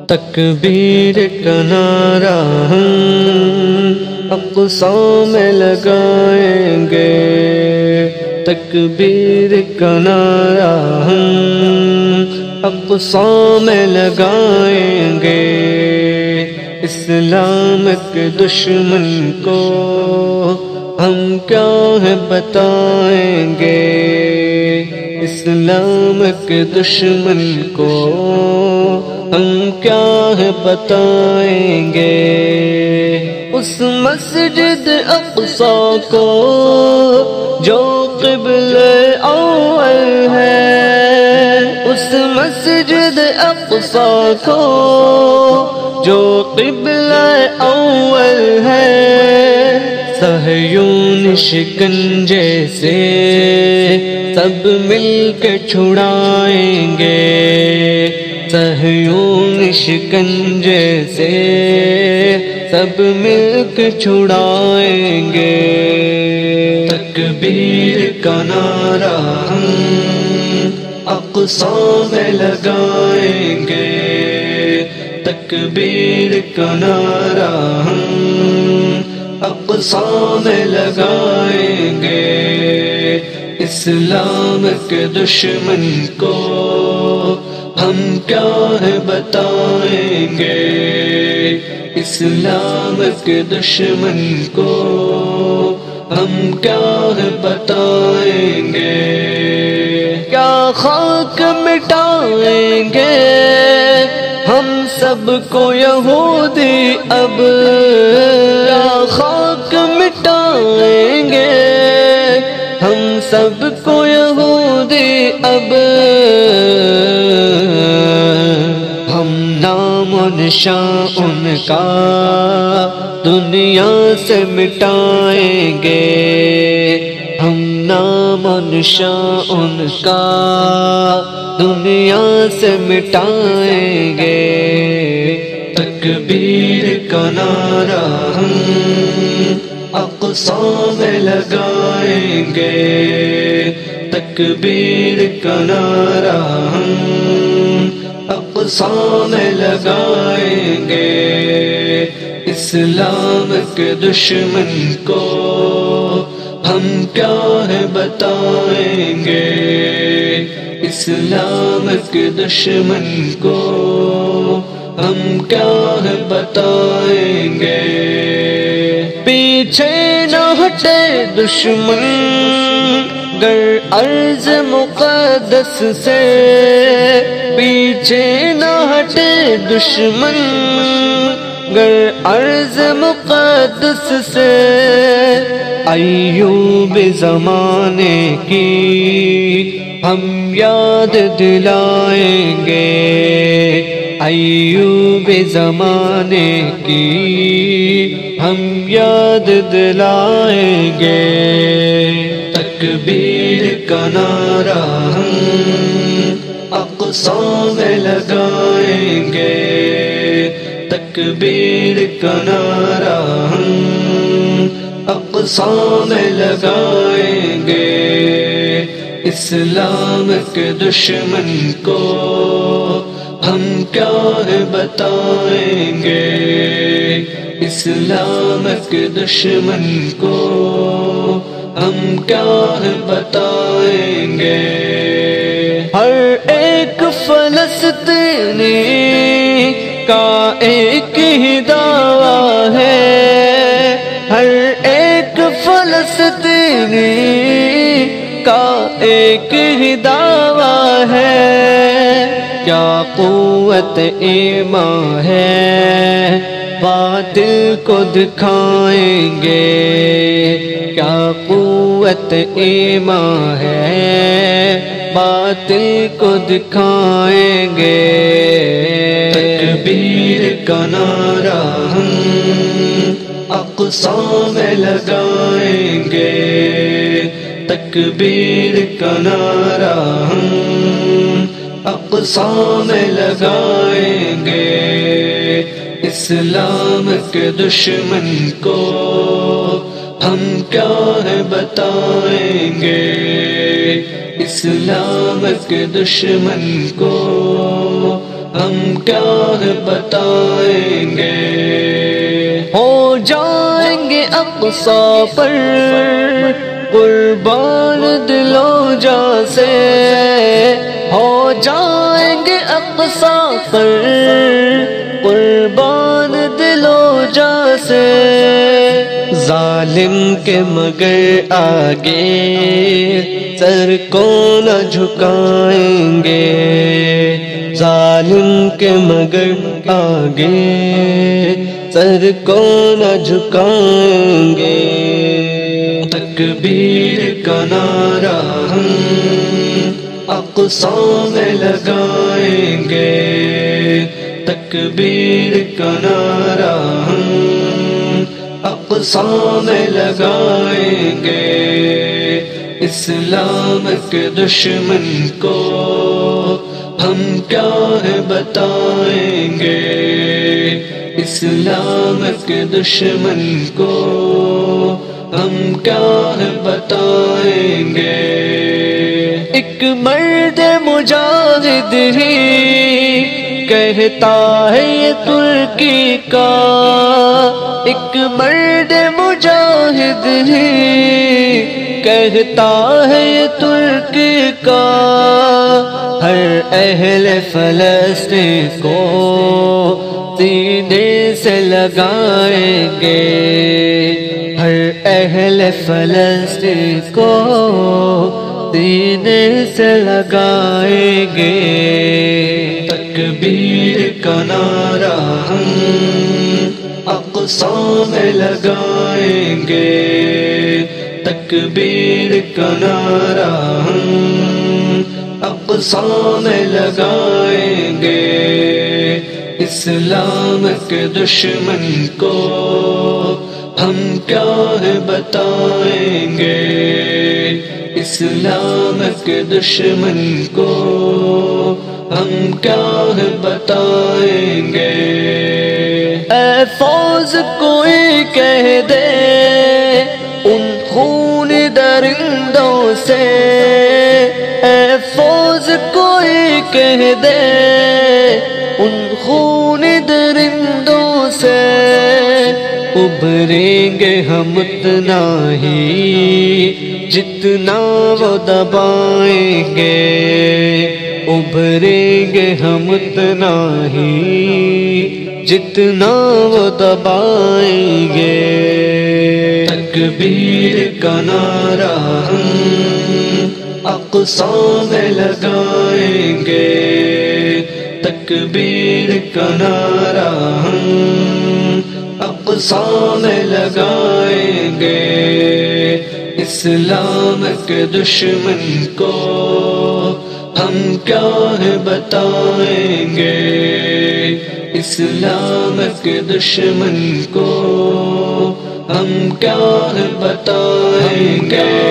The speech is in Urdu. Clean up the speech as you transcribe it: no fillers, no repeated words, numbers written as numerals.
تکبیر کا نعرہ ہم اقصی میں لگائیں گے، تکبیر کا نعرہ ہم اقصی میں لگائیں گے، اسلام کے دشمن کو ہم کیا ہے بتائیں گے، اسلام کے دشمن کو ہم کیا ہے بتائیں گے، اس مسجد اقصی کو جو قبلہ اول ہے، اس مسجد اقصی کو جو قبلہ اول ہے، صہیون شکنجے سے سب مل کے چھڑائیں گے، صہیون شکنجے سے سب مل کے چھڑائیں گے، تکبیر کا نعرہ ہم اقصی میں لگائیں گے، تکبیر کا نعرہ ہم اقصی میں لگائیں گے، اسلام کے دشمن کو ہم کیا ہے بتائیں گے، اسلام کے دشمن کو ہم کیا ہے بتائیں گے، کیا خاک مٹائیں گے ہم سب کو یہودی اب، کیا خاک مٹائیں گے ہم سب کو یہودی اب، ہم نام و نشان ان کا دنیا سے مٹائیں گے، ہم نام و نشان ان کا دنیا سے مٹائیں گے، تکبیر کا نعرہ ہم اقصی میں لگائیں گے، تکبیر کا نعرہ ہم اقصی میں لگائیں گے، اسلام کے دشمن کو ہم کیا ہے بتائیں گے، اسلام کے دشمن کو ہم کیا ہے بتائیں گے، پیچھے نہ ہٹے دشمن گر ارض مقدس سے، پیچھے نہ ہٹے دشمن گر ارض مقدس سے، ایوب زمانے کی ہم یاد دلائیں گے، ایوب زمانے کی ہم یاد دلائیں گے، تکبیر کا نعرہ ہم اقصی میں لگائیں گے، تکبیر کا نعرہ ہم اقصی میں لگائیں گے، اسلام کے دشمن کو ہم کیا ہے بتائیں گے، اسلام کے دشمن کو ہم کیا ہے بتائیں گے، ہر ایک فلسطینی کا ایک ہی دعویٰ ہے، ہر ایک فلسطینی کا ایک ہی دعویٰ ہے، کیا قوت ایمان ہے باطل کو دکھائیں گے، کیا قوت ایمان ہے باطل کو دکھائیں گے، تکبیر کا نعرہ ہم اقصی میں لگائیں گے، تکبیر کا نعرہ ہم اقصی میں لگائیں گے، اسلام کے دشمن کو ہم کیا ہے بتائیں گے، اسلام کے دشمن کو ہم کیا ہے بتائیں گے، ہو جائیں گے اقصی پر قربان دل و جاں سے، ہو جائیں گے اقصی پر قربان دل و جاں سے، ظالم کے مگر آگے سر کو نہ جھکائیں گے، ظالم کے مگر آگے سر کو نہ جھکائیں گے، تکبیر کا نعرہ ہم اقصی میں لگائیں گے، تکبیر کا نعرہ ہم اقصی میں لگائیں گے، اسلام کے دشمن کو ہم کیا ہے بتائیں گے، اسلام کے دشمن کو ہم کیا ہے بتائیں گے، ایک مرد مجاہد ہی کہتا ہے یہ ترکی کا، ایک مرد مجاہد ہی کہتا ہے یہ ترکی کا، ہر اہل فلسطین کو سینے سے لگائیں گے، ہر اہل فلسطین کو سینے سے لگائیں گے، تکبیر کا نعرہ ہم اقصی میں لگائیں گے، تکبیر کا نعرہ ہم اقصی میں لگائیں گے، اسلام کے دشمن کو ہم کیا ہے بتائیں گے، اسلام کے دشمن کو ہم کیا ہے بتائیں گے، اے فوج کوئی کہہ دے ان خون درندوں سے، اے فوج کوئی کہہ دے ان خون درندوں سے، ابھریں گے ہم اتنا ہی جتنا وہ دبائیں گے، ابھریں گے ہم اتنا ہی جتنا وہ دبائیں گے، تکبیر کا نعرہ ہم اقصی میں لگائیں گے، تکبیر کا نعرہ ہم اقصی میں لگائیں گے، اسلام کے دشمن کو ہم کیا ہے بتائیں گے، اسلام کے دشمن کو ہم کیا ہے بتائیں گے۔